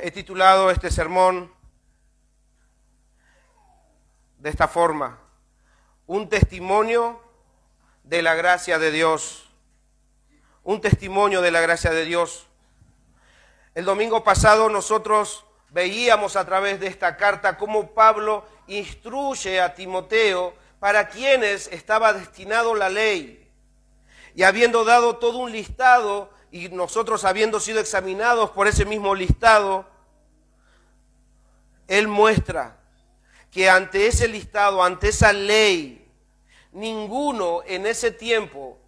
He titulado este sermón de esta forma: un testimonio de la gracia de Dios. Un testimonio de la gracia de Dios. El domingo pasado nosotros veíamos a través de esta carta cómo Pablo instruye a Timoteo para quienes estaba destinado la ley. Y habiendo dado todo un listado, y nosotros habiendo sido examinados por ese mismo listado, él muestra que ante ese listado, ante esa ley, ninguno en ese tiempo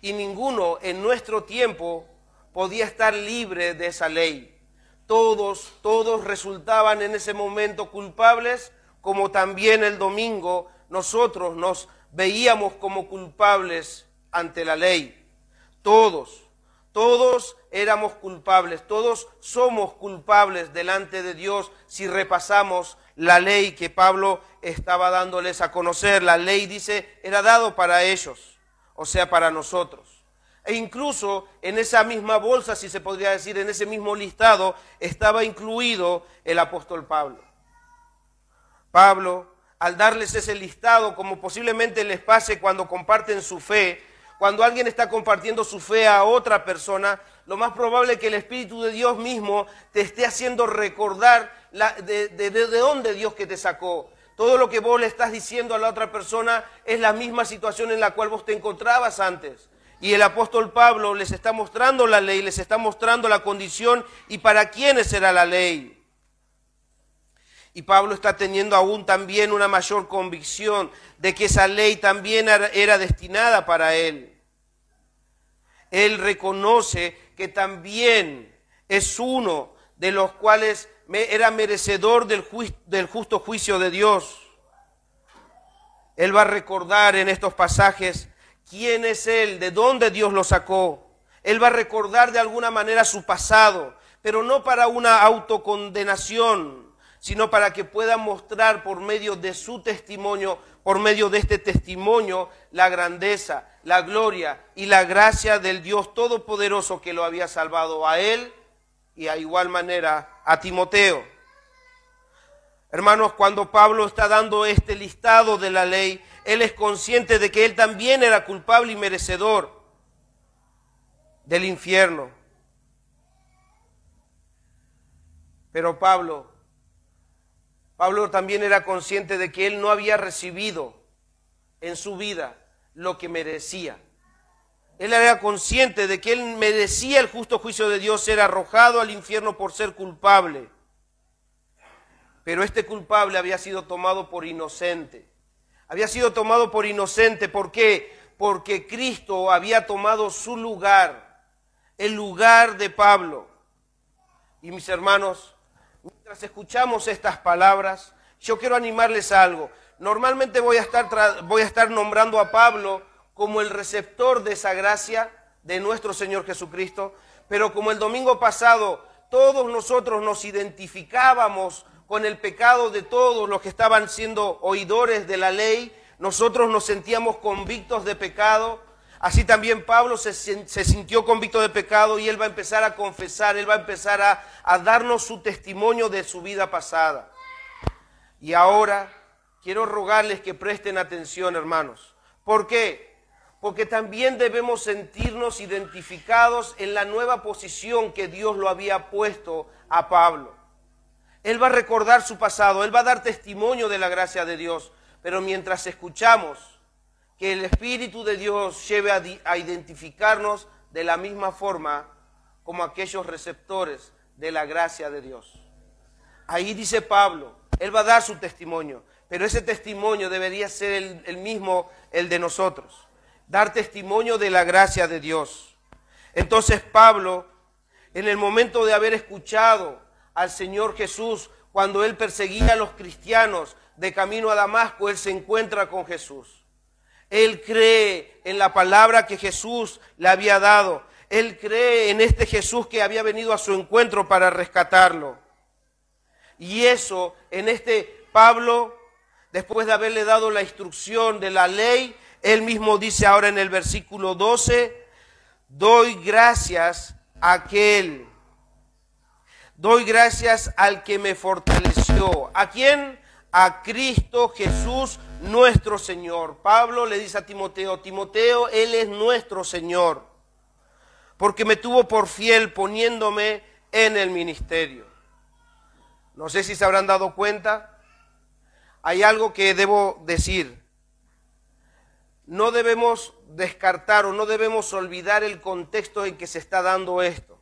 y ninguno en nuestro tiempo podía estar libre de esa ley. Todos resultaban en ese momento culpables, como también el domingo nosotros nos veíamos como culpables ante la ley. Todos éramos culpables, todos somos culpables delante de Dios si repasamos la ley que Pablo estaba dándoles a conocer. La ley, dice, era dado para ellos, o sea, para nosotros. E incluso en esa misma bolsa, si se podría decir, en ese mismo listado, estaba incluido el apóstol Pablo. Pablo, al darles ese listado, como posiblemente les pase cuando comparten su fe, cuando alguien está compartiendo su fe a otra persona, lo más probable es que el Espíritu de Dios mismo te esté haciendo recordar de dónde Dios que te sacó. Todo lo que vos le estás diciendo a la otra persona es la misma situación en la cual vos te encontrabas antes. Y el apóstol Pablo les está mostrando la ley, les está mostrando la condición y para quiénes era la ley. Y Pablo está teniendo aún también una mayor convicción de que esa ley también era destinada para él. Él reconoce que también es uno de los cuales era merecedor del justo juicio de Dios. Él va a recordar en estos pasajes quién es él, de dónde Dios lo sacó. Él va a recordar de alguna manera su pasado, pero no para una autocondenación, sino para que pueda mostrar por medio de su testimonio, por medio de este testimonio, la grandeza, la gloria y la gracia del Dios Todopoderoso que lo había salvado a él y a igual manera a Timoteo. Hermanos, cuando Pablo está dando este listado de la ley, él es consciente de que él también era culpable y merecedor del infierno. Pero Pablo también era consciente de que él no había recibido en su vida lo que merecía. Él era consciente de que él merecía el justo juicio de Dios, ser arrojado al infierno por ser culpable. Pero este culpable había sido tomado por inocente. Había sido tomado por inocente, ¿por qué? Porque Cristo había tomado su lugar, el lugar de Pablo. Y mis hermanos, mientras escuchamos estas palabras, yo quiero animarles a algo. Normalmente voy a estar nombrando a Pablo como el receptor de esa gracia de nuestro Señor Jesucristo, pero como el domingo pasado todos nosotros nos identificábamos con el pecado de todos los que estaban siendo oidores de la ley, nosotros nos sentíamos convictos de pecado. Así también Pablo se sintió convicto de pecado y él va a empezar a confesar, él va a empezar a darnos su testimonio de su vida pasada. Y ahora quiero rogarles que presten atención, hermanos. ¿Por qué? Porque también debemos sentirnos identificados en la nueva posición que Dios lo había puesto a Pablo. Él va a recordar su pasado, él va a dar testimonio de la gracia de Dios, pero mientras escuchamos que el Espíritu de Dios lleve a identificarnos de la misma forma como aquellos receptores de la gracia de Dios. Ahí dice Pablo, él va a dar su testimonio, pero ese testimonio debería ser el mismo, el de nosotros. Dar testimonio de la gracia de Dios. Entonces Pablo, en el momento de haber escuchado al Señor Jesús, cuando él perseguía a los cristianos de camino a Damasco, él se encuentra con Jesús. Él cree en la palabra que Jesús le había dado. Él cree en este Jesús que había venido a su encuentro para rescatarlo. Y eso, en este Pablo, después de haberle dado la instrucción de la ley, él mismo dice ahora en el versículo 12, doy gracias a aquel Doy gracias al que me fortaleció. ¿A quién? A Cristo Jesús nuestro Señor. Pablo le dice a Timoteo, Timoteo, Él es nuestro Señor, porque me tuvo por fiel poniéndome en el ministerio. No sé si se habrán dado cuenta, hay algo que debo decir. No debemos descartar o no debemos olvidar el contexto en que se está dando esto.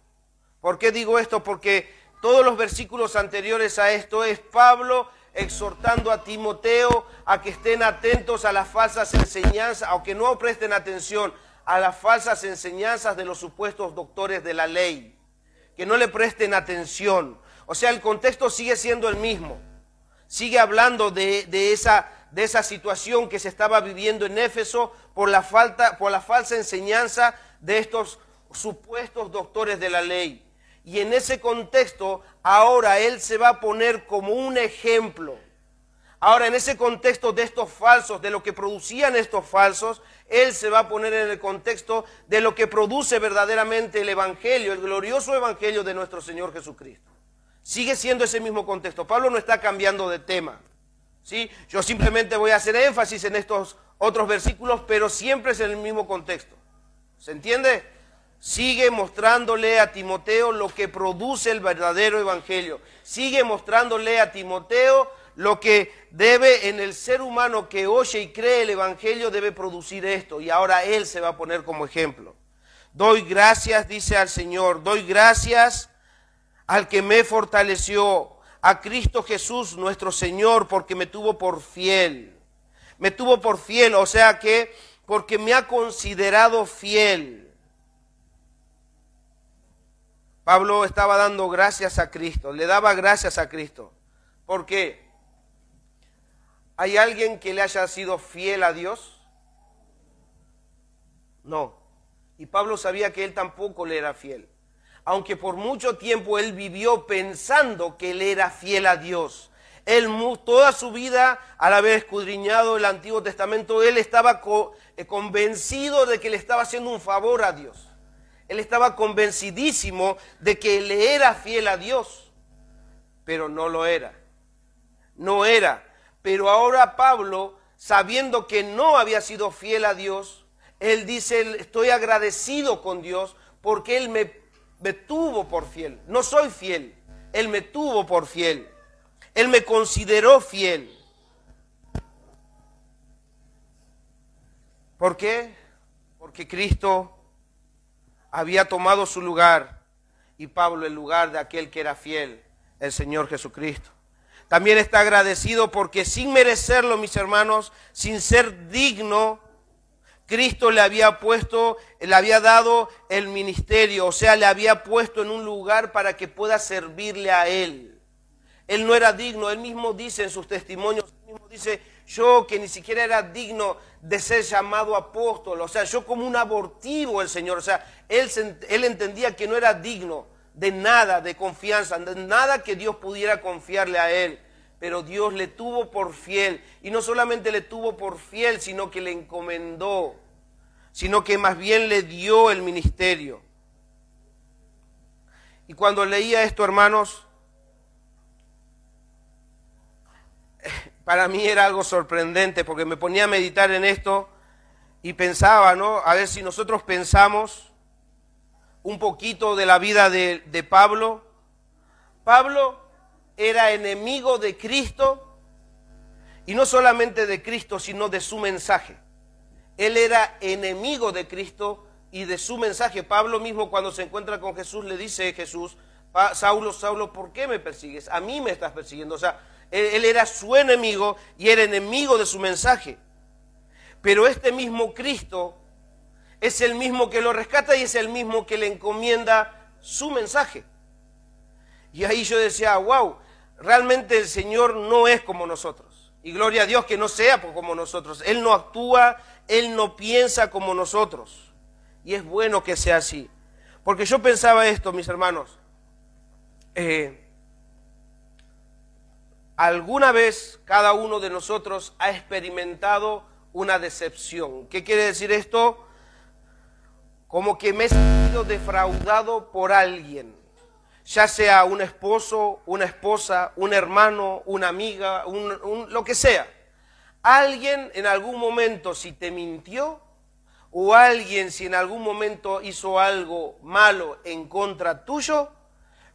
¿Por qué digo esto? Porque todos los versículos anteriores a esto es Pablo exhortando a Timoteo a que estén atentos a las falsas enseñanzas, o que no presten atención a las falsas enseñanzas de los supuestos doctores de la ley, que no le presten atención. O sea, el contexto sigue siendo el mismo, sigue hablando de esa situación que se estaba viviendo en Éfeso por la falsa enseñanza de estos supuestos doctores de la ley. Y en ese contexto, ahora él se va a poner como un ejemplo. Ahora, en ese contexto de estos falsos, de lo que producían estos falsos, él se va a poner en el contexto de lo que produce verdaderamente el Evangelio, el glorioso Evangelio de nuestro Señor Jesucristo. Sigue siendo ese mismo contexto. Pablo no está cambiando de tema, ¿sí? Yo simplemente voy a hacer énfasis en estos otros versículos, pero siempre es en el mismo contexto. ¿Se entiende? Sigue mostrándole a Timoteo lo que produce el verdadero evangelio. Sigue mostrándole a Timoteo lo que debe en el ser humano que oye y cree el evangelio debe producir esto. Y ahora él se va a poner como ejemplo. Doy gracias, dice al Señor, doy gracias al que me fortaleció, a Cristo Jesús nuestro Señor, porque me tuvo por fiel. Me tuvo por fiel, o sea que porque me ha considerado fiel. Pablo estaba dando gracias a Cristo, le daba gracias a Cristo. ¿Por qué? ¿Hay alguien que le haya sido fiel a Dios? No. Y Pablo sabía que él tampoco le era fiel. Aunque por mucho tiempo él vivió pensando que él era fiel a Dios. Él toda su vida, al haber escudriñado el Antiguo Testamento, él estaba convencido de que le estaba haciendo un favor a Dios. Él estaba convencidísimo de que le era fiel a Dios, pero no lo era. No era. Pero ahora Pablo, sabiendo que no había sido fiel a Dios, él dice, estoy agradecido con Dios porque Él me tuvo por fiel. No soy fiel, Él me tuvo por fiel. Él me consideró fiel. ¿Por qué? Porque Cristo había tomado su lugar y Pablo el lugar de aquel que era fiel, el Señor Jesucristo. También está agradecido porque sin merecerlo, mis hermanos, sin ser digno, Cristo le había dado el ministerio, o sea, le había puesto en un lugar para que pueda servirle a Él. Él no era digno, Él mismo dice en sus testimonios, Él mismo dice, yo que ni siquiera era digno de ser llamado apóstol, o sea, yo como un abortivo el Señor, o sea, él entendía que no era digno de nada, de confianza, de nada que Dios pudiera confiarle a él, pero Dios le tuvo por fiel, y no solamente le tuvo por fiel, sino que le encomendó, sino que más bien le dio el ministerio. Y cuando leía esto, hermanos, para mí era algo sorprendente porque me ponía a meditar en esto y pensaba, ¿no? A ver si nosotros pensamos un poquito de la vida de Pablo. Pablo era enemigo de Cristo y no solamente de Cristo, sino de su mensaje. Él era enemigo de Cristo y de su mensaje. Pablo mismo cuando se encuentra con Jesús le dice a Jesús, Saulo, Saulo, ¿por qué me persigues? A mí me estás persiguiendo. O sea, él era su enemigo y era enemigo de su mensaje. Pero este mismo Cristo es el mismo que lo rescata y es el mismo que le encomienda su mensaje. Y ahí yo decía, wow, realmente el Señor no es como nosotros. Y gloria a Dios que no sea como nosotros. Él no actúa, Él no piensa como nosotros. Y es bueno que sea así. Porque yo pensaba esto, mis hermanos. Alguna vez cada uno de nosotros ha experimentado una decepción. ¿Qué quiere decir esto? Como que me he sentido defraudado por alguien. ya sea un esposo, una esposa, un hermano, una amiga, lo que sea. Alguien en algún momento si te mintió, o alguien si en algún momento hizo algo malo en contra tuyo,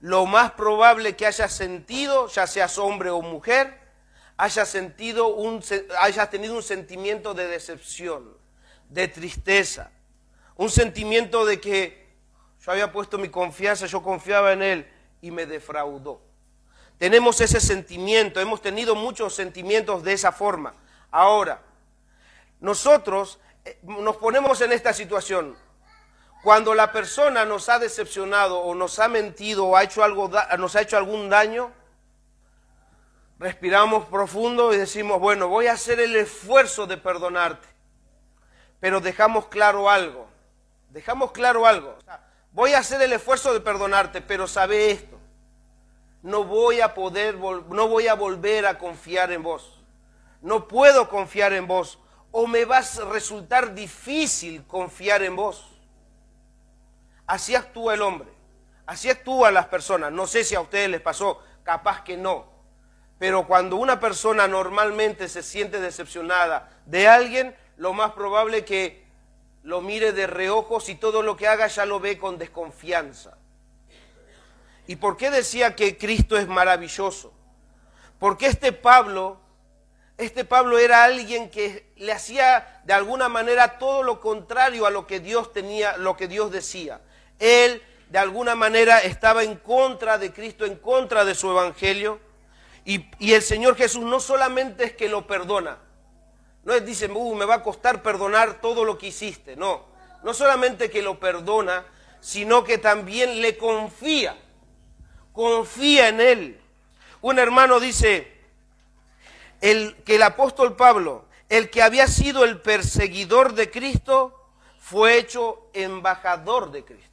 lo más probable que hayas sentido, ya seas hombre o mujer, hayas tenido un sentimiento de decepción, de tristeza, un sentimiento de que yo había puesto mi confianza, yo confiaba en él y me defraudó. Tenemos ese sentimiento, hemos tenido muchos sentimientos de esa forma. Ahora, nosotros nos ponemos en esta situación. Cuando la persona nos ha decepcionado o nos ha mentido o nos ha hecho algún daño, respiramos profundo y decimos, bueno, voy a hacer el esfuerzo de perdonarte. Pero dejamos claro algo. Voy a hacer el esfuerzo de perdonarte, pero sabe esto. No voy a volver a confiar en vos. No puedo confiar en vos. O me va a resultar difícil confiar en vos. Así actúa el hombre. Así actúan las personas. No sé si a ustedes les pasó, capaz que no. Pero cuando una persona normalmente se siente decepcionada de alguien, lo más probable es que lo mire de reojos y todo lo que haga ya lo ve con desconfianza. ¿Y por qué decía que Cristo es maravilloso? Porque este Pablo era alguien que le hacía de alguna manera todo lo contrario a lo que Dios tenía, lo que Dios decía. Él de alguna manera estaba en contra de Cristo, en contra de su evangelio. Y el Señor Jesús no solamente es que lo perdona, no es dice, me va a costar perdonar todo lo que hiciste, no solamente que lo perdona, sino que también le confía en Él. Un hermano dice, que el apóstol Pablo, el que había sido el perseguidor de Cristo, fue hecho embajador de Cristo.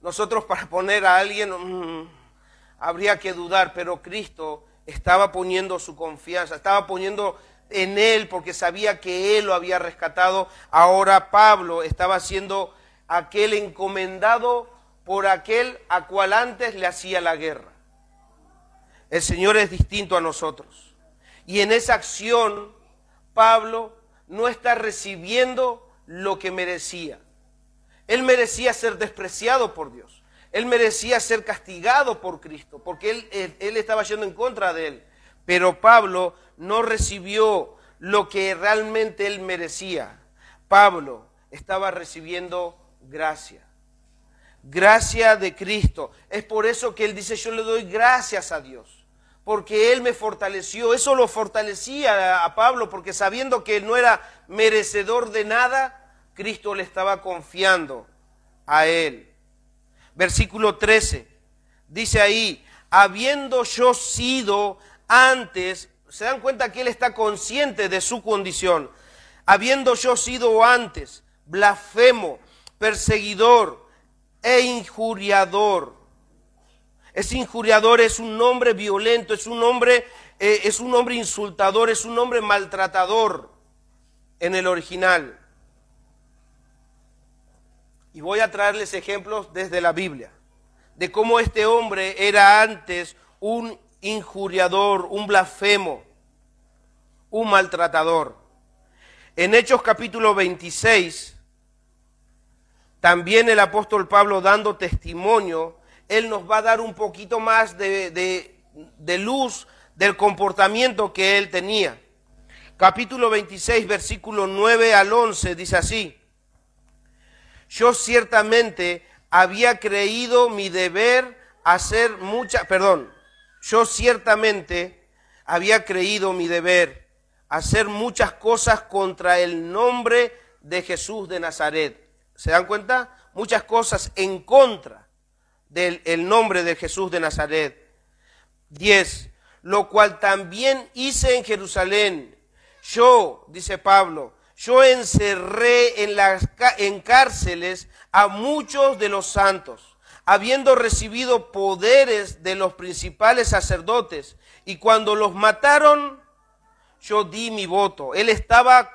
Nosotros para poner a alguien habría que dudar, pero Cristo estaba poniendo su confianza, estaba poniendo en Él porque sabía que Él lo había rescatado. Ahora Pablo estaba siendo aquel encomendado por aquel a cual antes le hacía la guerra. El Señor es distinto a nosotros. Y en esa acción, Pablo no está recibiendo lo que merecía. Él merecía ser despreciado por Dios. Él merecía ser castigado por Cristo, porque él estaba yendo en contra de él. Pero Pablo no recibió lo que realmente él merecía. Pablo estaba recibiendo gracia. Gracia de Cristo. Es por eso que él dice, yo le doy gracias a Dios, porque Él me fortaleció. Eso lo fortalecía a Pablo, porque sabiendo que no era merecedor de nada, Cristo le estaba confiando a Él. Versículo 13, dice ahí, habiendo yo sido antes, se dan cuenta que Él está consciente de su condición, habiendo yo sido antes blasfemo, perseguidor e injuriador. Ese injuriador es un hombre violento, es un hombre insultador, es un hombre maltratador en el original. Y voy a traerles ejemplos desde la Biblia, de cómo este hombre era antes un injuriador, un blasfemo, un maltratador. En Hechos capítulo 26, también el apóstol Pablo dando testimonio, él nos va a dar un poquito más de luz del comportamiento que él tenía. Capítulo 26, versículo 9 al 11, dice así: yo ciertamente había creído mi deber hacer muchas cosas contra el nombre de Jesús de Nazaret. ¿Se dan cuenta? Muchas cosas en contra del nombre de Jesús de Nazaret. 10. Lo cual también hice en Jerusalén. Yo, dice Pablo, yo encerré en cárceles a muchos de los santos, habiendo recibido poderes de los principales sacerdotes, y cuando los mataron, yo di mi voto. Él estaba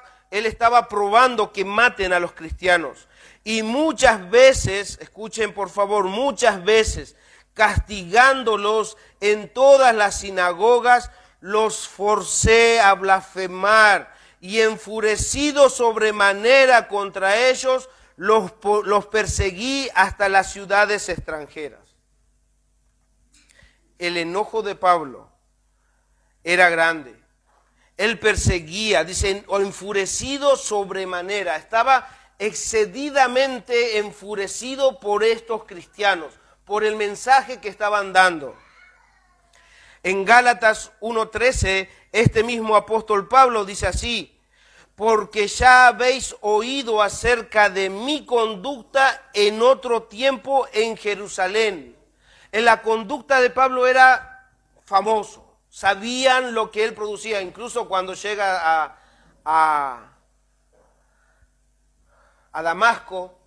probando que maten a los cristianos. Y muchas veces, escuchen por favor, muchas veces castigándolos en todas las sinagogas, los forcé a blasfemar, y enfurecido sobremanera contra ellos, los perseguí hasta las ciudades extranjeras. El enojo de Pablo era grande. Él perseguía, dice, enfurecido sobremanera. Estaba excedidamente enfurecido por estos cristianos, por el mensaje que estaban dando. En Gálatas 1:13, este mismo apóstol Pablo dice así: porque ya habéis oído acerca de mi conducta en otro tiempo en Jerusalén. En la conducta de Pablo era famoso, sabían lo que él producía, incluso cuando llega a Damasco,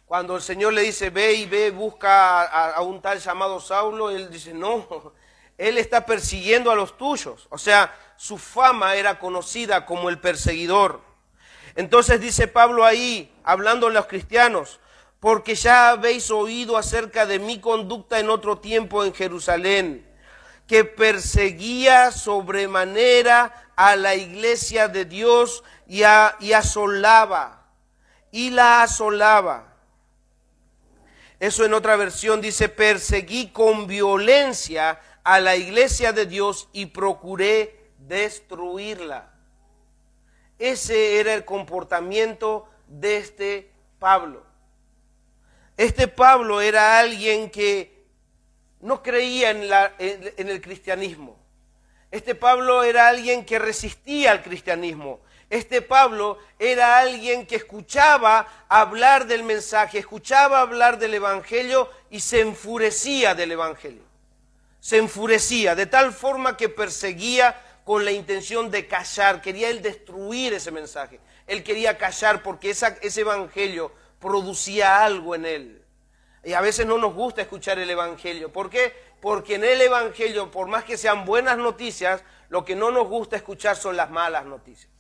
cuando el Señor le dice, ve, busca a un tal llamado Saulo, él dice, no, él está persiguiendo a los tuyos. O sea, su fama era conocida como el perseguidor. Entonces dice Pablo ahí, hablando a los cristianos, porque ya habéis oído acerca de mi conducta en otro tiempo en Jerusalén, que perseguía sobremanera a la iglesia de Dios y la asolaba. Eso en otra versión dice, perseguí con violencia a la iglesia de Dios y procuré destruirla. Ese era el comportamiento de este Pablo. Este Pablo era alguien que no creía en el cristianismo. Este Pablo era alguien que resistía al cristianismo. Este Pablo era alguien que escuchaba hablar del mensaje, escuchaba hablar del evangelio y se enfurecía del evangelio. Se enfurecía de tal forma que perseguía con la intención de callar. Quería él destruir ese mensaje. Él quería callar porque ese evangelio producía algo en él. Y a veces no nos gusta escuchar el evangelio. ¿Por qué? Porque en el evangelio, por más que sean buenas noticias, lo que no nos gusta escuchar son las malas noticias.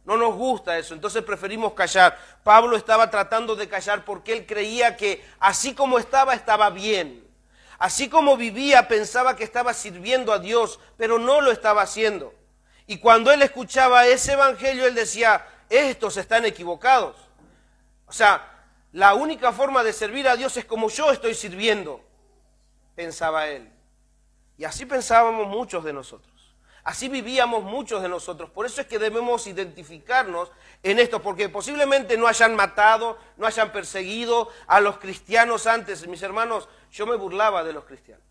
No nos gusta eso, entonces preferimos callar. Pablo estaba tratando de callar porque él creía que así como estaba bien. Así como vivía, pensaba que estaba sirviendo a Dios, pero no lo estaba haciendo. Y cuando él escuchaba ese evangelio, él decía, estos están equivocados. O sea, la única forma de servir a Dios es como yo estoy sirviendo, pensaba él. Y así pensábamos muchos de nosotros. Así vivíamos muchos de nosotros. Por eso es que debemos identificarnos en esto, porque posiblemente no hayan matado, no hayan perseguido a los cristianos antes. Mis hermanos, yo me burlaba de los cristianos.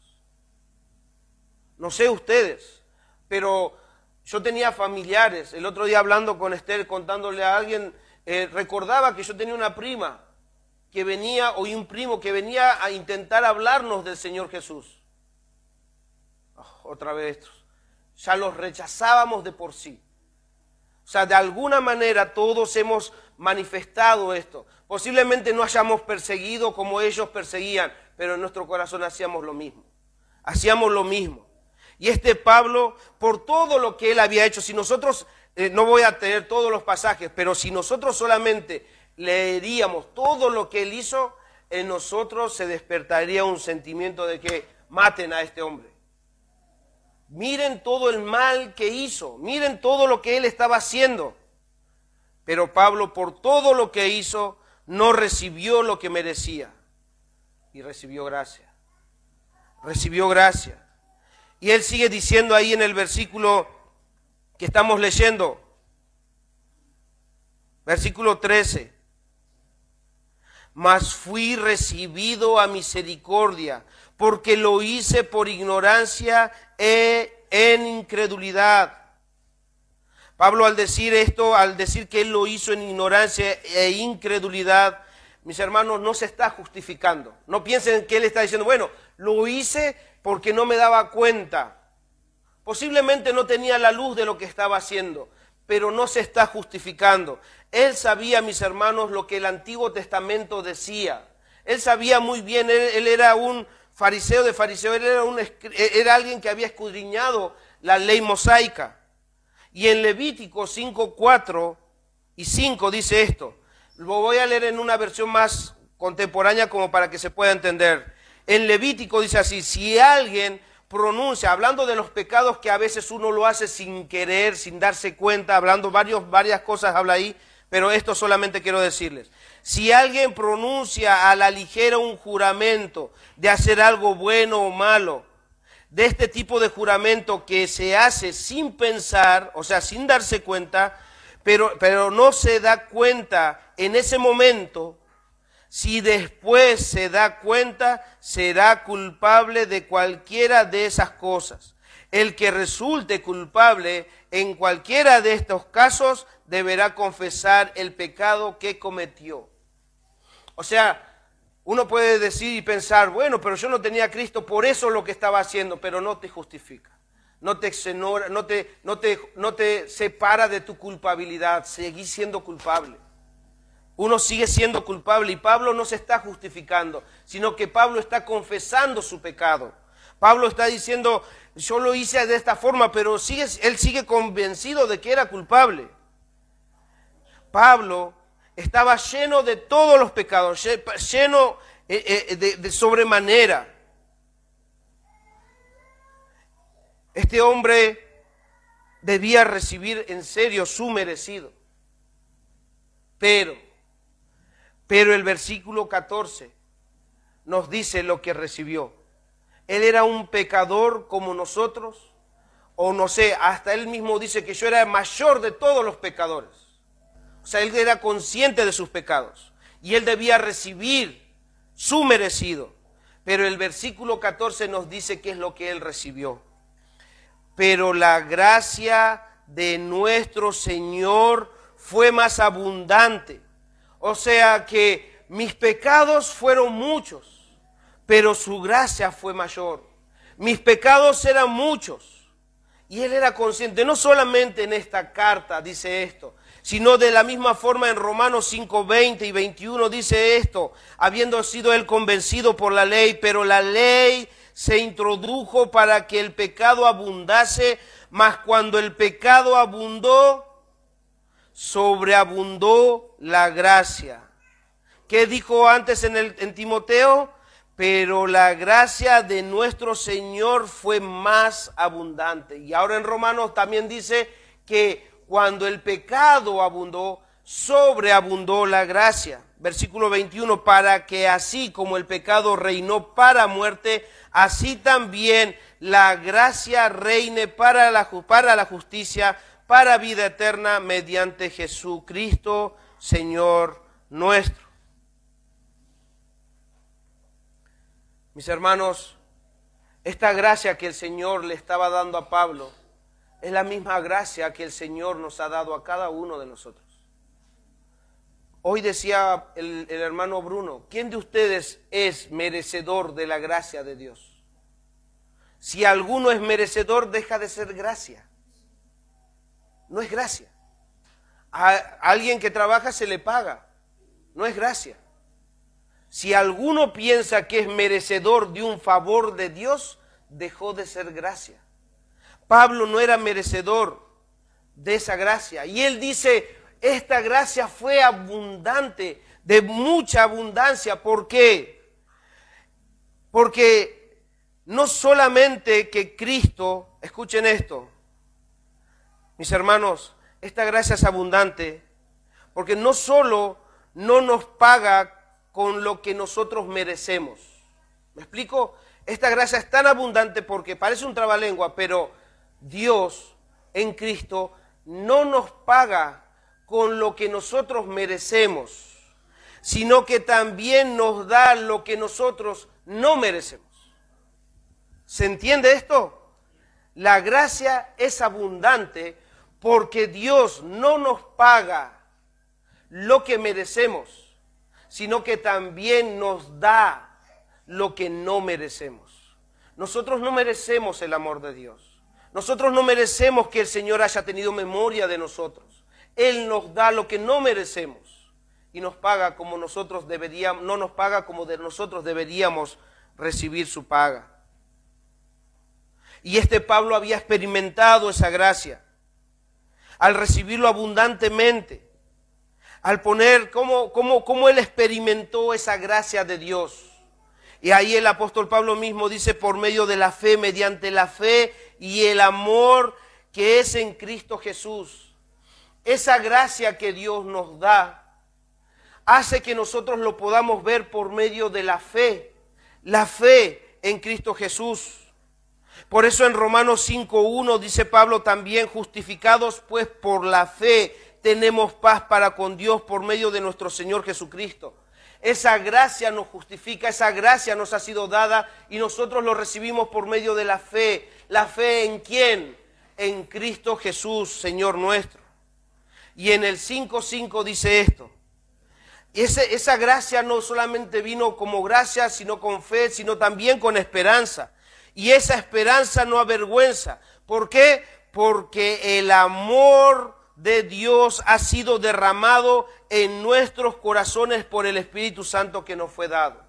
No sé ustedes, pero yo tenía familiares. El otro día hablando con Esther, contándole a alguien, recordaba que yo tenía una prima que venía, o un primo que venía a intentar hablarnos del Señor Jesús. Otra vez estos. Ya los rechazábamos de por sí. O sea, de alguna manera todos hemos manifestado esto. Posiblemente no hayamos perseguido como ellos perseguían, pero en nuestro corazón hacíamos lo mismo. Hacíamos lo mismo. Y este Pablo, por todo lo que él había hecho, si nosotros, no voy a tener todos los pasajes, pero si nosotros solamente leeríamos todo lo que él hizo, en nosotros se despertaría un sentimiento de que maten a este hombre. Miren todo el mal que hizo, miren todo lo que él estaba haciendo. Pero Pablo, por todo lo que hizo, no recibió lo que merecía. Y recibió gracia. Recibió gracia. Y él sigue diciendo ahí en el versículo que estamos leyendo, versículo 13. Mas fui recibido a misericordia, porque lo hice por ignorancia e en incredulidad. Pablo al decir esto, al decir que él lo hizo en ignorancia e incredulidad, mis hermanos, no se está justificando. No piensen que él está diciendo, bueno, lo hice porque no me daba cuenta. Posiblemente no tenía la luz de lo que estaba haciendo, pero no se está justificando. Él sabía, mis hermanos, lo que el Antiguo Testamento decía. Él sabía muy bien, él era un fariseo de fariseos, él era alguien que había escudriñado la ley mosaica. Y en Levítico 5, 4 y 5 dice esto. Lo voy a leer en una versión más contemporánea como para que se pueda entender. En Levítico dice así, si alguien pronuncia, hablando de los pecados que a veces uno lo hace sin querer, sin darse cuenta, hablando varias cosas habla ahí, pero esto solamente quiero decirles. Si alguien pronuncia a la ligera un juramento de hacer algo bueno o malo, de este tipo de juramento que se hace sin pensar, o sea, sin darse cuenta, pero no se da cuenta en ese momento, si después se da cuenta, será culpable de cualquiera de esas cosas. El que resulte culpable en cualquiera de estos casos deberá confesar el pecado que cometió. O sea, uno puede decir y pensar, bueno, pero yo no tenía a Cristo, por eso lo que estaba haciendo, pero no te justifica. No te exonera, no te separa de tu culpabilidad, seguís siendo culpable. Uno sigue siendo culpable y Pablo no se está justificando, sino que Pablo está confesando su pecado. Pablo está diciendo, yo lo hice de esta forma, pero él sigue convencido de que era culpable. Pablo estaba lleno de todos los pecados, lleno de sobremanera. Este hombre debía recibir en serio su merecido. Pero el versículo 14 nos dice lo que recibió. Él era un pecador como nosotros, o no sé, hasta él mismo dice que yo era el mayor de todos los pecadores. O sea, él era consciente de sus pecados y él debía recibir su merecido. Pero el versículo 14 nos dice qué es lo que él recibió. Pero la gracia de nuestro Señor fue más abundante. O sea que mis pecados fueron muchos, pero su gracia fue mayor. Mis pecados eran muchos. Y él era consciente, no solamente en esta carta dice esto, sino de la misma forma en Romanos 5, 20 y 21 dice esto, habiendo sido él convencido por la ley, pero la ley se introdujo para que el pecado abundase, mas cuando el pecado abundó, sobreabundó la gracia. ¿Qué dijo antes en Timoteo? Pero la gracia de nuestro Señor fue más abundante. Y ahora en Romanos también dice que cuando el pecado abundó, sobreabundó la gracia. Versículo 21, para que así como el pecado reinó para muerte, así también la gracia reine para la justicia, para vida eterna, mediante Jesucristo, Señor nuestro. Mis hermanos, esta gracia que el Señor le estaba dando a Pablo es la misma gracia que el Señor nos ha dado a cada uno de nosotros. Hoy decía el hermano Bruno, ¿quién de ustedes es merecedor de la gracia de Dios? Si alguno es merecedor, deja de ser gracia. No es gracia. A alguien que trabaja se le paga. No es gracia. Si alguno piensa que es merecedor de un favor de Dios, dejó de ser gracia. Pablo no era merecedor de esa gracia. Y él dice, esta gracia fue abundante, de mucha abundancia. ¿Por qué? Porque no solamente que Cristo, escuchen esto, mis hermanos, esta gracia es abundante, porque no solo no nos paga con lo que nosotros merecemos. ¿Me explico? Esta gracia es tan abundante porque parece un trabalengua, pero Dios en Cristo no nos paga con lo que nosotros merecemos, sino que también nos da lo que nosotros no merecemos. ¿Se entiende esto? La gracia es abundante porque Dios no nos paga lo que merecemos, sino que también nos da lo que no merecemos. Nosotros no merecemos el amor de Dios. Nosotros no merecemos que el Señor haya tenido memoria de nosotros. Él nos da lo que no merecemos y nos paga como nosotros deberíamos, no nos paga como de nosotros deberíamos recibir su paga. Y este Pablo había experimentado esa gracia al recibirlo abundantemente. Al poner cómo él experimentó esa gracia de Dios. Y ahí el apóstol Pablo mismo dice, por medio de la fe, mediante la fe y el amor que es en Cristo Jesús. Esa gracia que Dios nos da hace que nosotros lo podamos ver por medio de la fe en Cristo Jesús. Por eso en Romanos 5:1 dice Pablo también, justificados pues por la fe, tenemos paz para con Dios por medio de nuestro Señor Jesucristo. Esa gracia nos justifica, esa gracia nos ha sido dada y nosotros lo recibimos por medio de la fe. ¿La fe en quién? En Cristo Jesús, Señor nuestro. Y en el 5:5 dice esto. Esa gracia no solamente vino como gracia, sino con fe, sino también con esperanza. Y esa esperanza no avergüenza. ¿Por qué? Porque el amor de Dios ha sido derramado en nuestros corazones por el Espíritu Santo que nos fue dado.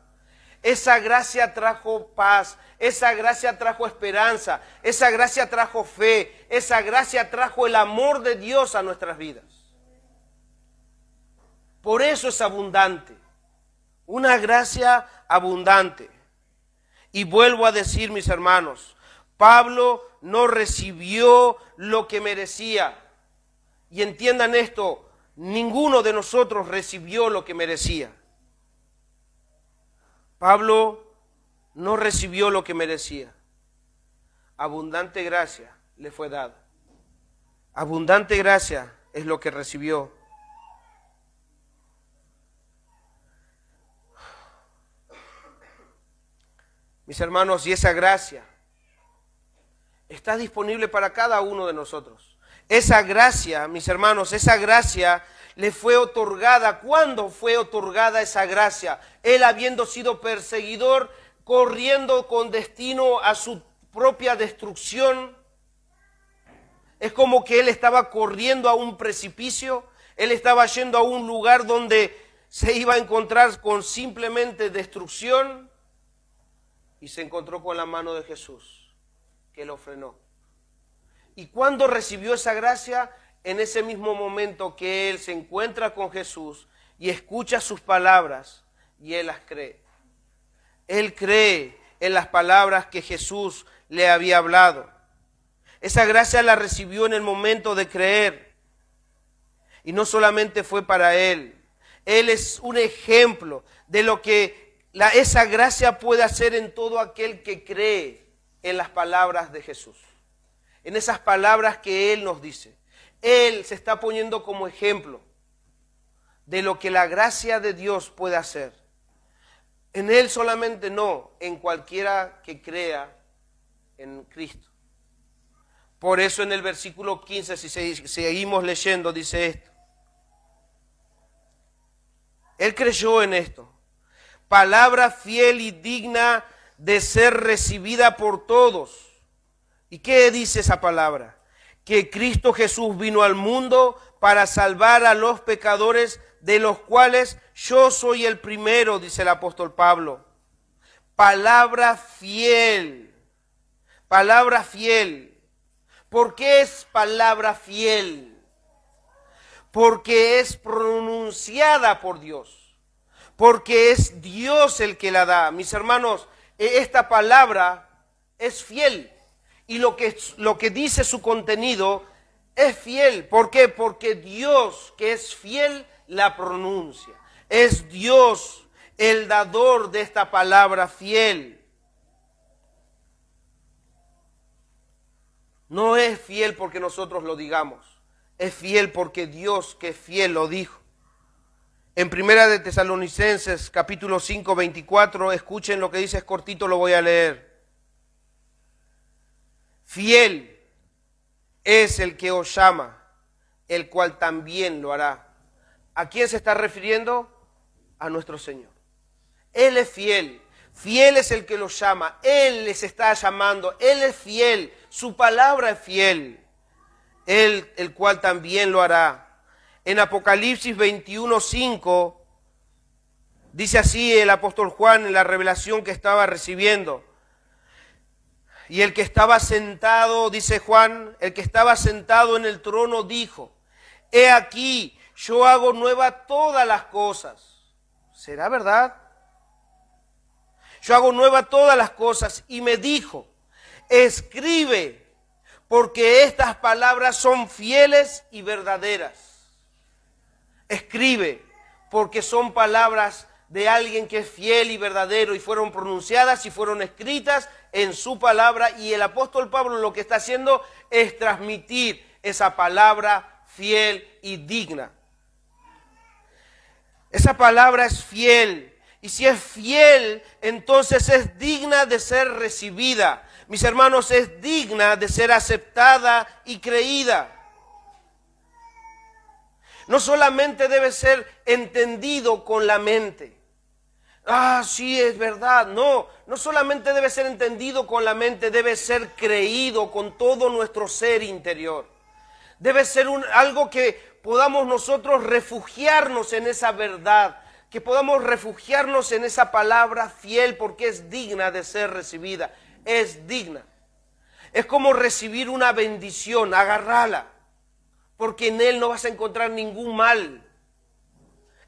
Esa gracia trajo paz, esa gracia trajo esperanza, esa gracia trajo fe, esa gracia trajo el amor de Dios a nuestras vidas. Por eso es abundante, una gracia abundante. Y vuelvo a decir, mis hermanos, Pablo no recibió lo que merecía. Y entiendan esto, ninguno de nosotros recibió lo que merecía. Pablo no recibió lo que merecía. Abundante gracia le fue dada. Abundante gracia es lo que recibió. Mis hermanos, y esa gracia está disponible para cada uno de nosotros. Esa gracia, mis hermanos, esa gracia le fue otorgada. ¿Cuándo fue otorgada esa gracia? Él, habiendo sido perseguidor, corriendo con destino a su propia destrucción. Es como que él estaba corriendo a un precipicio, él estaba yendo a un lugar donde se iba a encontrar con simplemente destrucción. Y se encontró con la mano de Jesús, que lo frenó. ¿Y cuándo recibió esa gracia? En ese mismo momento que él se encuentra con Jesús y escucha sus palabras y él las cree. Él cree en las palabras que Jesús le había hablado. Esa gracia la recibió en el momento de creer. Y no solamente fue para él. Él es un ejemplo de lo que esa gracia puede hacer en todo aquel que cree en las palabras de Jesús. En esas palabras que Él nos dice. Él se está poniendo como ejemplo de lo que la gracia de Dios puede hacer. En Él solamente no, en cualquiera que crea en Cristo. Por eso en el versículo 15, si seguimos leyendo, dice esto. Él creyó en esto. Palabra fiel y digna de ser recibida por todos. ¿Y qué dice esa palabra? Que Cristo Jesús vino al mundo para salvar a los pecadores, de los cuales yo soy el primero, dice el apóstol Pablo. Palabra fiel. Palabra fiel. ¿Por qué es palabra fiel? Porque es pronunciada por Dios. Porque es Dios el que la da. Mis hermanos, esta palabra es fiel. Y lo que dice su contenido es fiel. ¿Por qué? Porque Dios, que es fiel, la pronuncia. Es Dios el dador de esta palabra fiel. No es fiel porque nosotros lo digamos. Es fiel porque Dios, que es fiel, lo dijo. En Primera de Tesalonicenses, capítulo 5, 24, escuchen lo que dice, es cortito, lo voy a leer. Fiel es el que os llama, el cual también lo hará. ¿A quién se está refiriendo? A nuestro Señor. Él es fiel. Fiel es el que los llama. Él les está llamando. Él es fiel. Su palabra es fiel. Él, el cual también lo hará. En Apocalipsis 21:5 dice así el apóstol Juan en la revelación que estaba recibiendo. Y el que estaba sentado, dice Juan, el que estaba sentado en el trono dijo: he aquí, yo hago nueva todas las cosas. ¿Será verdad? Yo hago nueva todas las cosas. Y me dijo, escribe, porque estas palabras son fieles y verdaderas. Escribe, porque son palabras de alguien que es fiel y verdadero y fueron pronunciadas y fueron escritas en su palabra. Y el apóstol Pablo lo que está haciendo es transmitir esa palabra fiel y digna. Esa palabra es fiel. Y si es fiel, entonces es digna de ser recibida. Mis hermanos, es digna de ser aceptada y creída. No solamente debe ser entendido con la mente. Ah, sí, es verdad. No solamente debe ser entendido con la mente, debe ser creído con todo nuestro ser interior. Debe ser algo que podamos nosotros refugiarnos en esa verdad, que podamos refugiarnos en esa palabra fiel porque es digna de ser recibida. Es digna. Es como recibir una bendición, agárrala, porque en él no vas a encontrar ningún mal.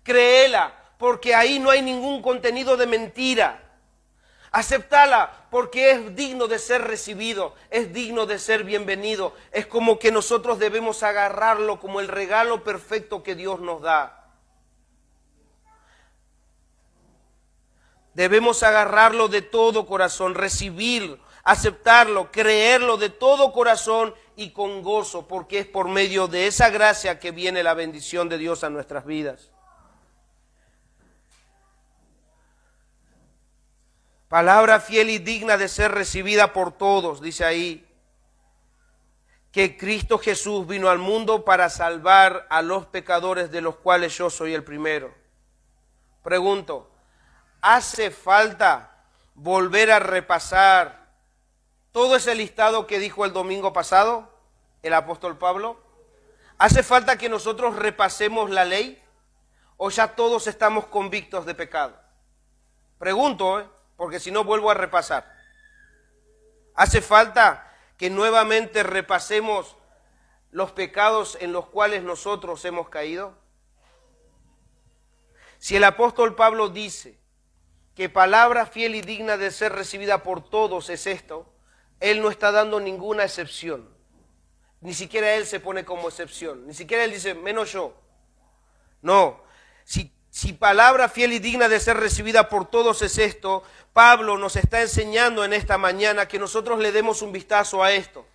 Créela, porque ahí no hay ningún contenido de mentira. Aceptala, porque es digno de ser recibido, es digno de ser bienvenido. Es como que nosotros debemos agarrarlo como el regalo perfecto que Dios nos da. Debemos agarrarlo de todo corazón, recibirlo, aceptarlo, creerlo de todo corazón y con gozo, porque es por medio de esa gracia que viene la bendición de Dios a nuestras vidas. Palabra fiel y digna de ser recibida por todos, dice ahí, que Cristo Jesús vino al mundo para salvar a los pecadores, de los cuales yo soy el primero. Pregunto, ¿hace falta volver a repasar todo ese listado que dijo el domingo pasado el apóstol Pablo? ¿Hace falta que nosotros repasemos la ley? ¿O ya todos estamos convictos de pecado? Pregunto, porque si no vuelvo a repasar. ¿Hace falta que nuevamente repasemos los pecados en los cuales nosotros hemos caído? Si el apóstol Pablo dice que palabra fiel y digna de ser recibida por todos es esto, él no está dando ninguna excepción. Ni siquiera él se pone como excepción. Ni siquiera él dice, menos yo. No. Si palabra fiel y digna de ser recibida por todos es esto, Pablo nos está enseñando en esta mañana que nosotros le demos un vistazo a esto.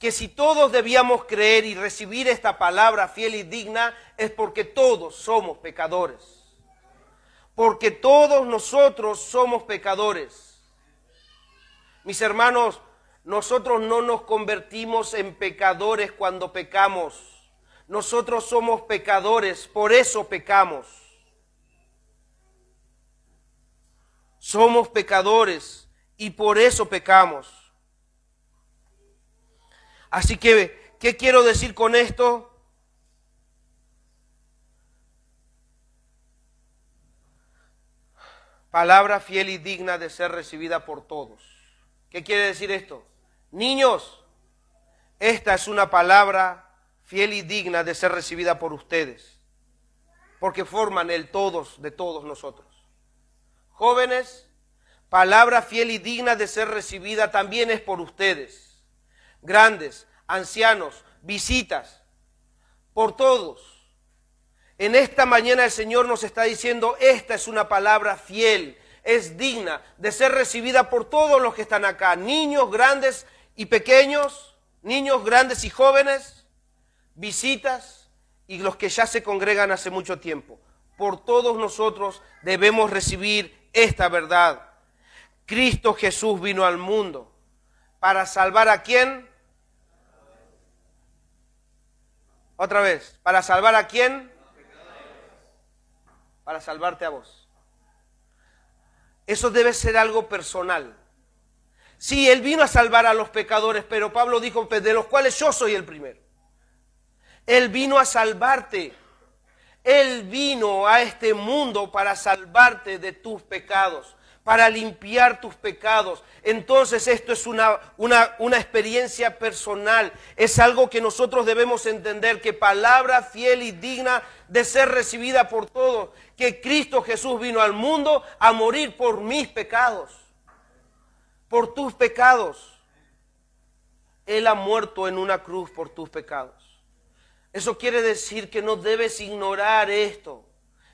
Que si todos debíamos creer y recibir esta palabra fiel y digna, es porque todos somos pecadores. Porque todos nosotros somos pecadores. Mis hermanos, nosotros no nos convertimos en pecadores cuando pecamos. Nosotros somos pecadores, por eso pecamos. Somos pecadores y por eso pecamos. Así que, ¿qué quiero decir con esto? Palabra fiel y digna de ser recibida por todos. ¿Qué quiere decir esto? Niños, esta es una palabra fiel y digna de ser recibida por ustedes, porque forman el todos de todos nosotros. Jóvenes, palabra fiel y digna de ser recibida también es por ustedes. Grandes, ancianos, visitas, por todos. En esta mañana el Señor nos está diciendo, esta es una palabra fiel, es digna de ser recibida por todos los que están acá, niños, grandes y pequeños, niños, grandes y jóvenes, visitas y los que ya se congregan hace mucho tiempo. Por todos nosotros debemos recibir esta verdad. Cristo Jesús vino al mundo para salvar ¿a quién? Otra vez, ¿para salvar a quién? Para salvarte a vos. Eso debe ser algo personal. Sí, Él vino a salvar a los pecadores, pero Pablo dijo, de los cuales yo soy el primero. Él vino a salvarte. Él vino a este mundo para salvarte de tus pecados, para limpiar tus pecados. Entonces esto es una experiencia personal, es algo que nosotros debemos entender, que palabra fiel y digna de ser recibida por todos, que Cristo Jesús vino al mundo a morir por mis pecados, por tus pecados. Él ha muerto en una cruz por tus pecados. Eso quiere decir que no debes ignorar esto.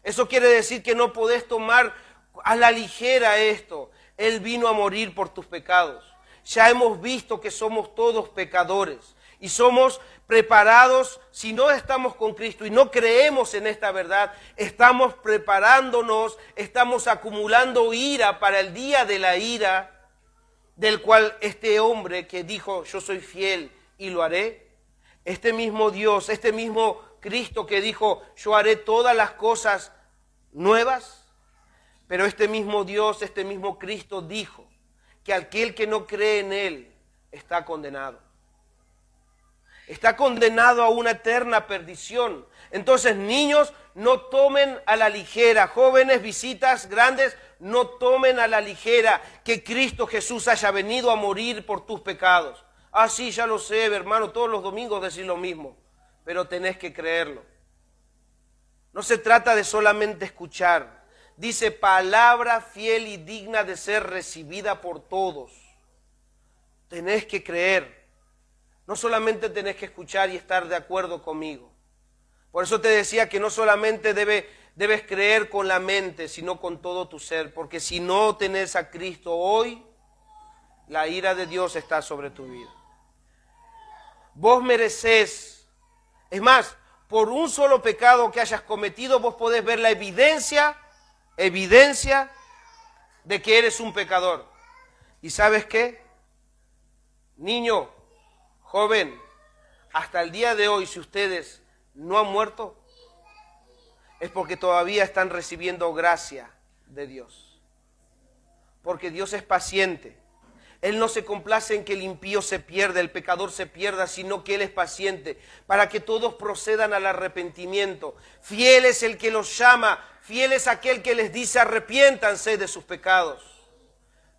Eso quiere decir que no podés tomar a la ligera esto. Él vino a morir por tus pecados. Ya hemos visto que somos todos pecadores y somos preparados. Si no estamos con Cristo y no creemos en esta verdad, estamos preparándonos, estamos acumulando ira para el día de la ira, del cual este hombre que dijo, yo soy fiel y lo haré, este mismo Dios, este mismo Cristo que dijo, yo haré todas las cosas nuevas, pero este mismo Dios, este mismo Cristo dijo que aquel que no cree en Él está condenado. Está condenado a una eterna perdición. Entonces, niños, no tomen a la ligera, jóvenes, visitas grandes, no tomen a la ligera que Cristo Jesús haya venido a morir por tus pecados. Ah, sí, ya lo sé, hermano, todos los domingos decís lo mismo, pero tenés que creerlo. No se trata de solamente escuchar. Dice, palabra fiel y digna de ser recibida por todos. Tenés que creer. No solamente tenés que escuchar y estar de acuerdo conmigo. Por eso te decía que no solamente debes creer con la mente, sino con todo tu ser. Porque si no tenés a Cristo hoy, la ira de Dios está sobre tu vida. Vos merecés, es más, por un solo pecado que hayas cometido, vos podés ver la evidencia de que eres un pecador. ¿Y sabes qué? Niño, joven, hasta el día de hoy, si ustedes no han muerto, es porque todavía están recibiendo gracia de Dios. Porque Dios es paciente. Él no se complace en que el impío se pierda, el pecador se pierda, sino que Él es paciente para que todos procedan al arrepentimiento. Fiel es el que los llama, fiel es aquel que les dice arrepiéntanse de sus pecados.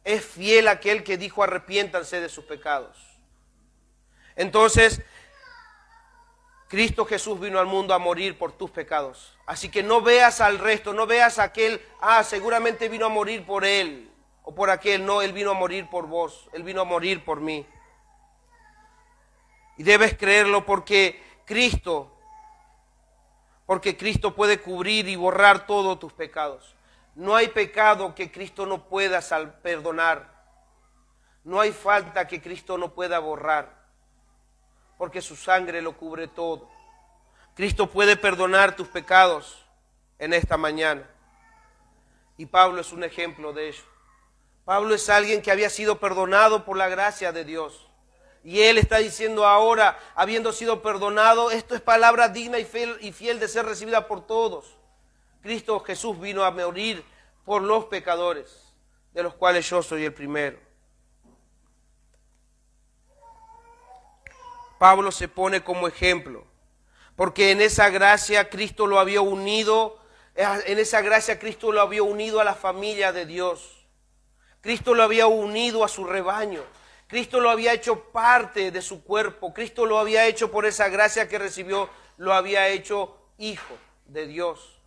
Es fiel aquel que dijo arrepiéntanse de sus pecados. Entonces, Cristo Jesús vino al mundo a morir por tus pecados. Así que no veas al resto, no veas a aquel, seguramente vino a morir por él o por aquel. No, Él vino a morir por vos, Él vino a morir por mí. Y debes creerlo porque Cristo puede cubrir y borrar todos tus pecados. No hay pecado que Cristo no pueda perdonar. No hay falta que Cristo no pueda borrar, porque su sangre lo cubre todo. Cristo puede perdonar tus pecados en esta mañana. Y Pablo es un ejemplo de ello. Pablo es alguien que había sido perdonado por la gracia de Dios. Y él está diciendo ahora, habiendo sido perdonado, esto es palabra digna y fiel de ser recibida por todos. Cristo Jesús vino a morir por los pecadores, de los cuales yo soy el primero. Pablo se pone como ejemplo, porque en esa gracia Cristo lo había unido, a la familia de Dios. Cristo lo había unido a su rebaño. Cristo lo había hecho parte de su cuerpo. Cristo lo había hecho por esa gracia que recibió, lo había hecho hijo de Dios.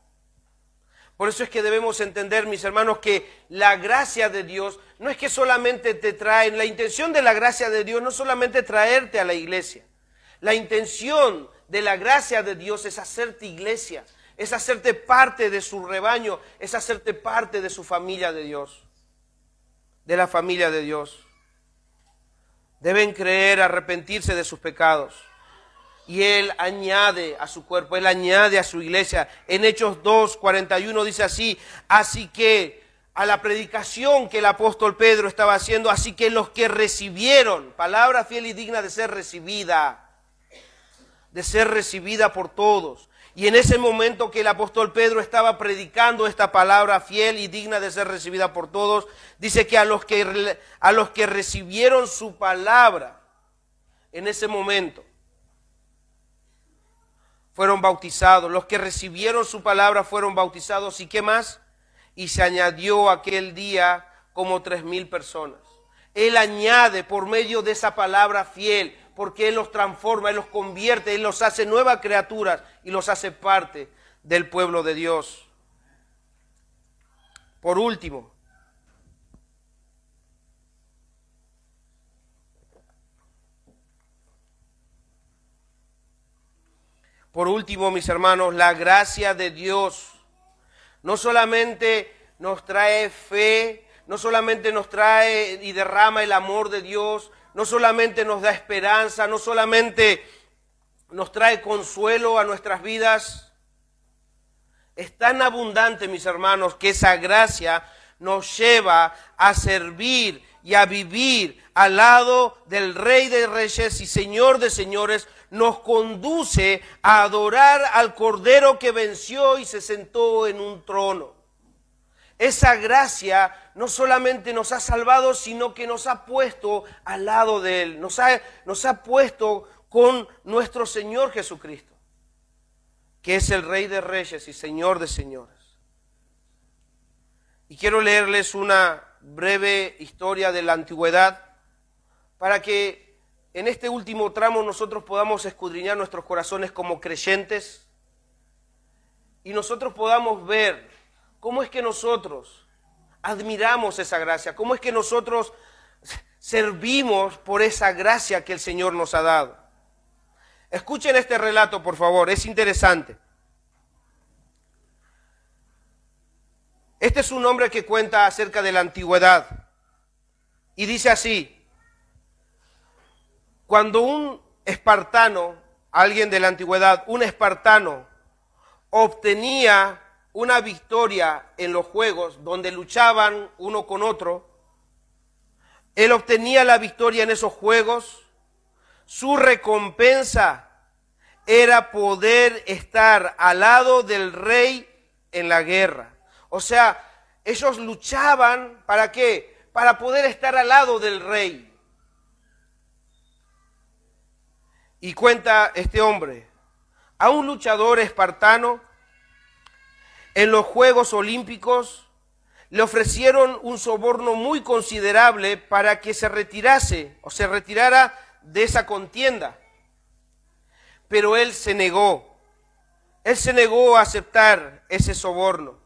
Por eso es que debemos entender, mis hermanos, que la gracia de Dios no es que solamente te traen, la intención de la gracia de Dios no es solamente traerte a la iglesia. La intención de la gracia de Dios es hacerte iglesia, es hacerte parte de su rebaño, es hacerte parte de su familia de Dios, de la familia de Dios. Deben creer, arrepentirse de sus pecados. Y Él añade a su cuerpo, Él añade a su iglesia. En Hechos 2:41 dice así que a la predicación que el apóstol Pedro estaba haciendo, así que los que recibieron, palabra fiel y digna de ser recibida por todos. Y en ese momento que el apóstol Pedro estaba predicando esta palabra fiel y digna de ser recibida por todos, dice que a los que recibieron su palabra en ese momento fueron bautizados. Los que recibieron su palabra fueron bautizados. ¿Y qué más? Y se añadió aquel día como 3,000 personas. Él añade por medio de esa palabra fiel, porque Él los transforma, Él los convierte, Él los hace nuevas criaturas y los hace parte del pueblo de Dios. Por último, mis hermanos, la gracia de Dios no solamente nos trae fe, no solamente nos trae y derrama el amor de Dios, no solamente nos da esperanza, no solamente nos trae consuelo a nuestras vidas. Es tan abundante, mis hermanos, que esa gracia nos lleva a servir y a vivir al lado del Rey de Reyes y Señor de Señores. Nos conduce a adorar al Cordero que venció y se sentó en un trono. Esa gracia no solamente nos ha salvado, sino que nos ha puesto al lado de Él. Nos ha puesto con nuestro Señor Jesucristo, que es el Rey de Reyes y Señor de Señores. Y quiero leerles una breve historia de la antigüedad para que en este último tramo nosotros podamos escudriñar nuestros corazones como creyentes y nosotros podamos ver cómo es que nosotros admiramos esa gracia, cómo es que nosotros servimos por esa gracia que el Señor nos ha dado. Escuchen este relato, por favor, es interesante. Este es un hombre que cuenta acerca de la antigüedad y dice así: cuando un espartano, alguien de la antigüedad, un espartano obtenía una victoria en los juegos donde luchaban uno con otro, él obtenía la victoria en esos juegos, su recompensa era poder estar al lado del rey en la guerra. O sea, ellos luchaban, ¿para qué? Para poder estar al lado del rey. Y cuenta este hombre, a un luchador espartano en los Juegos Olímpicos le ofrecieron un soborno muy considerable para que se retirase o se retirara de esa contienda. Pero él se negó a aceptar ese soborno.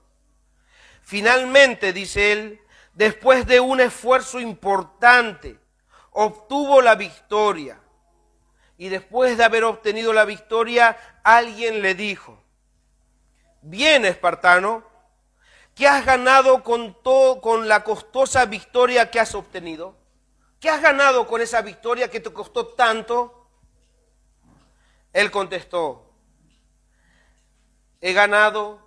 Finalmente, dice él, después de un esfuerzo importante, obtuvo la victoria. Y después de haber obtenido la victoria, alguien le dijo: bien, espartano, ¿qué has ganado con la costosa victoria que has obtenido? ¿Qué has ganado con esa victoria que te costó tanto? Él contestó: he ganado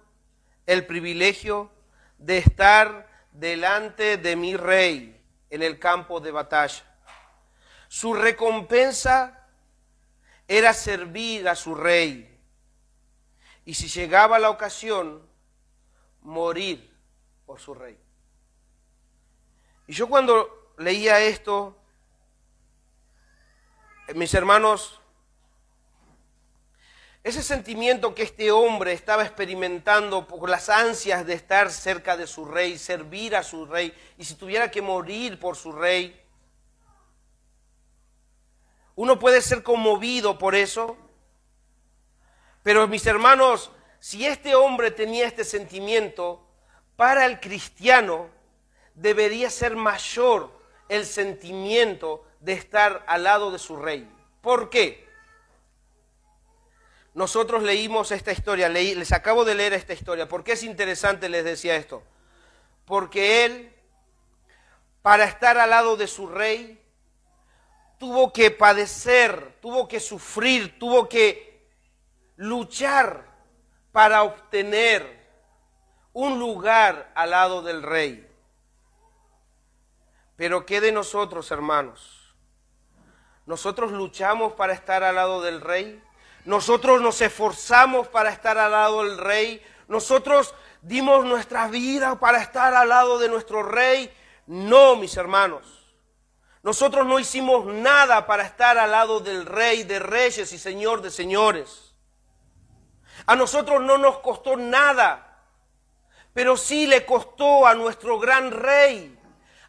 el privilegio de estar delante de mi rey en el campo de batalla. Su recompensa era servir a su rey, y si llegaba la ocasión, morir por su rey. Y yo cuando leía esto, mis hermanos, ese sentimiento que este hombre estaba experimentando por las ansias de estar cerca de su rey, servir a su rey, y si tuviera que morir por su rey, uno puede ser conmovido por eso. Pero mis hermanos, si este hombre tenía este sentimiento, para el cristiano debería ser mayor el sentimiento de estar al lado de su rey. ¿Por qué? Nosotros leímos esta historia, les acabo de leer esta historia. ¿Por qué es interesante? Les decía esto. Porque él, para estar al lado de su rey, tuvo que padecer, tuvo que sufrir, tuvo que luchar para obtener un lugar al lado del rey. Pero ¿qué de nosotros, hermanos? ¿Nosotros luchamos para estar al lado del rey? ¿Nosotros nos esforzamos para estar al lado del rey? ¿Nosotros dimos nuestra vida para estar al lado de nuestro rey? No, mis hermanos. Nosotros no hicimos nada para estar al lado del Rey de Reyes y Señor de Señores. A nosotros no nos costó nada, pero sí le costó a nuestro gran Rey,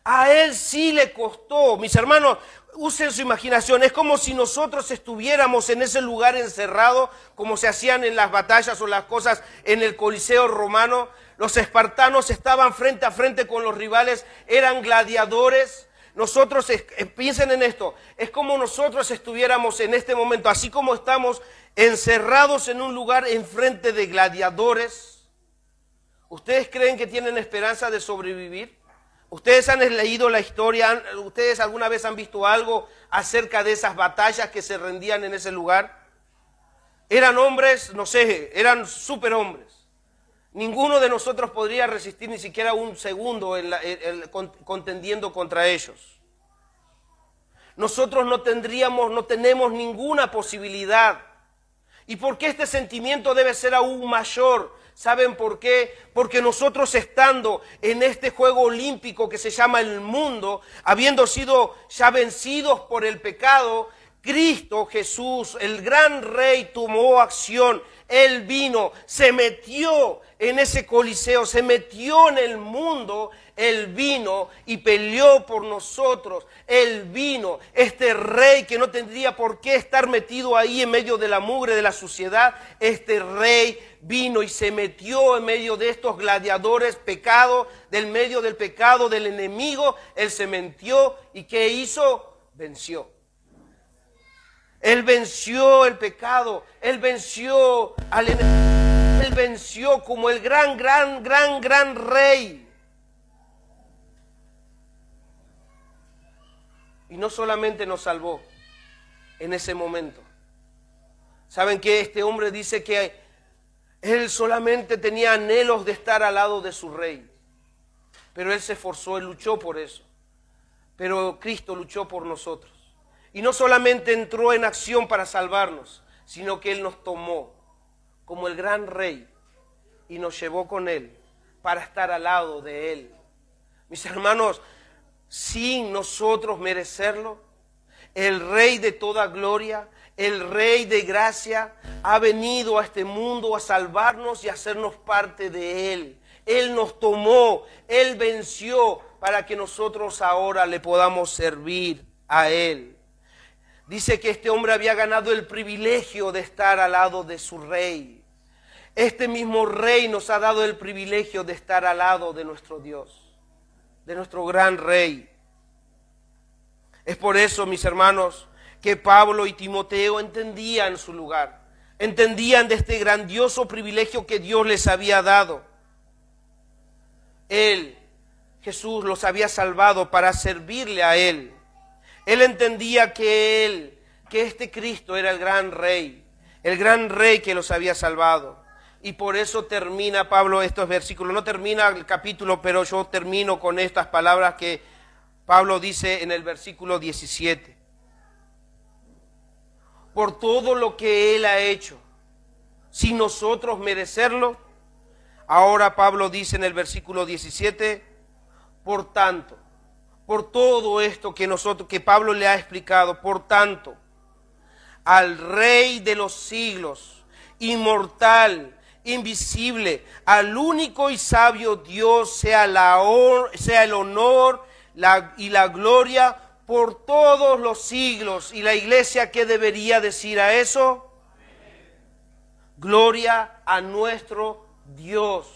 A Él sí le costó. Mis hermanos, usen su imaginación. Es como si nosotros estuviéramos en ese lugar encerrado, como se hacían en las batallas o las cosas en el Coliseo romano. Los espartanos estaban frente a frente con los rivales, eran gladiadores. Nosotros, piensen en esto, es como nosotros estuviéramos en este momento, así como estamos encerrados en un lugar enfrente de gladiadores. ¿Ustedes creen que tienen esperanza de sobrevivir? ¿Ustedes han leído la historia? ¿Ustedes alguna vez han visto algo acerca de esas batallas que se rendían en ese lugar? Eran hombres, no sé, eran superhombres. Ninguno de nosotros podría resistir ni siquiera un segundo contendiendo contra ellos. Nosotros no tenemos ninguna posibilidad. ¿Y por qué este sentimiento debe ser aún mayor? ¿Saben por qué? Porque nosotros estando en este juego olímpico que se llama el mundo, habiendo sido ya vencidos por el pecado, Cristo Jesús, el gran Rey, tomó acción. Él vino, se metió en ese coliseo, se metió en el mundo. Él vino y peleó por nosotros. Él vino, este Rey que no tendría por qué estar metido ahí en medio de la mugre de la suciedad. Este Rey vino y se metió en medio de estos gladiadores, pecado, del medio del pecado del enemigo. Él se metió y ¿qué hizo? Venció. Él venció el pecado, Él venció al enemigo, Él venció como el gran Rey. Y no solamente nos salvó en ese momento. ¿Saben qué? Este hombre dice que él solamente tenía anhelos de estar al lado de su Rey. Pero él se esforzó, él luchó por eso. Pero Cristo luchó por nosotros. Y no solamente entró en acción para salvarnos, sino que Él nos tomó como el gran Rey y nos llevó con Él para estar al lado de Él. Mis hermanos, sin nosotros merecerlo, el Rey de toda gloria, el Rey de gracia, ha venido a este mundo a salvarnos y a hacernos parte de Él. Él nos tomó, Él venció para que nosotros ahora le podamos servir a Él. Dice que este hombre había ganado el privilegio de estar al lado de su Rey. Este mismo Rey nos ha dado el privilegio de estar al lado de nuestro Dios, de nuestro gran Rey. Es por eso, mis hermanos, que Pablo y Timoteo entendían su lugar, entendían de este grandioso privilegio que Dios les había dado. Él, Jesús, los había salvado para servirle a Él. Él entendía que este Cristo era el gran Rey que los había salvado. Y por eso termina Pablo estos versículos. No termina el capítulo, pero yo termino con estas palabras que Pablo dice en el versículo 17. Por todo lo que Él ha hecho, sin nosotros merecerlo. Ahora Pablo dice en el versículo 17, por tanto, por todo esto que Pablo le ha explicado, por tanto, al Rey de los siglos, inmortal, invisible, al único y sabio Dios, sea el honor y la gloria por todos los siglos. ¿Y la iglesia qué debería decir a eso? Gloria a nuestro Dios.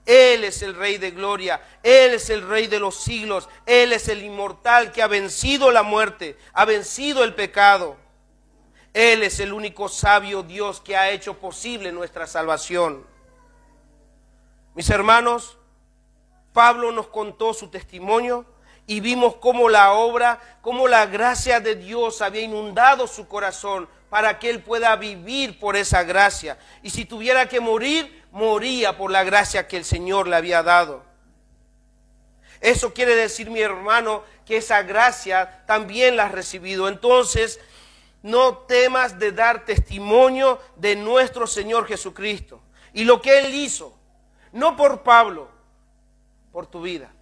Él es el Rey de gloria, Él es el Rey de los siglos, Él es el inmortal que ha vencido la muerte, ha vencido el pecado. Él es el único sabio Dios que ha hecho posible nuestra salvación. Mis hermanos, Pablo nos contó su testimonio y vimos cómo cómo la gracia de Dios había inundado su corazón para que él pueda vivir por esa gracia. Y si tuviera que morir, moría por la gracia que el Señor le había dado. Eso quiere decir, mi hermano, que esa gracia también la has recibido. Entonces, no temas de dar testimonio de nuestro Señor Jesucristo y lo que Él hizo, no por Pablo, por tu vida.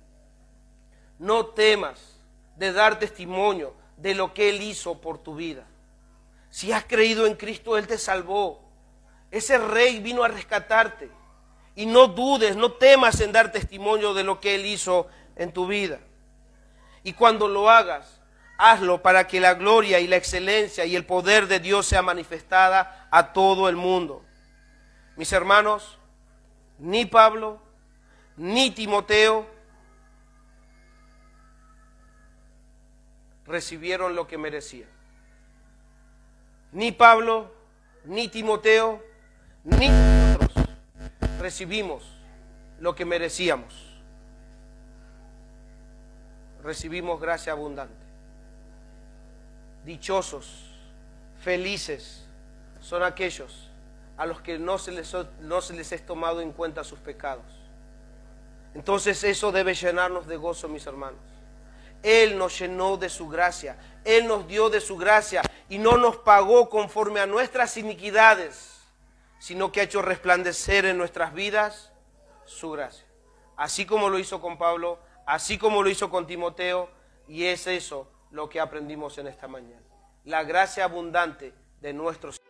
No temas de dar testimonio de lo que Él hizo por tu vida. Si has creído en Cristo, Él te salvó. Ese Rey vino a rescatarte. Y no dudes, no temas en dar testimonio de lo que Él hizo en tu vida. Y cuando lo hagas, hazlo para que la gloria y la excelencia y el poder de Dios sea manifestada a todo el mundo. Mis hermanos, ni Pablo, ni Timoteo recibieron lo que merecían. Ni Pablo, ni Timoteo, ni nosotros recibimos lo que merecíamos. Recibimos gracia abundante. Dichosos, felices son aquellos a los que no se les es tomado en cuenta sus pecados. Entonces eso debe llenarnos de gozo, mis hermanos. Él nos llenó de su gracia, Él nos dio de su gracia y no nos pagó conforme a nuestras iniquidades, sino que ha hecho resplandecer en nuestras vidas su gracia. Así como lo hizo con Pablo, así como lo hizo con Timoteo, y es eso lo que aprendimos en esta mañana. La gracia abundante de nuestro Señor.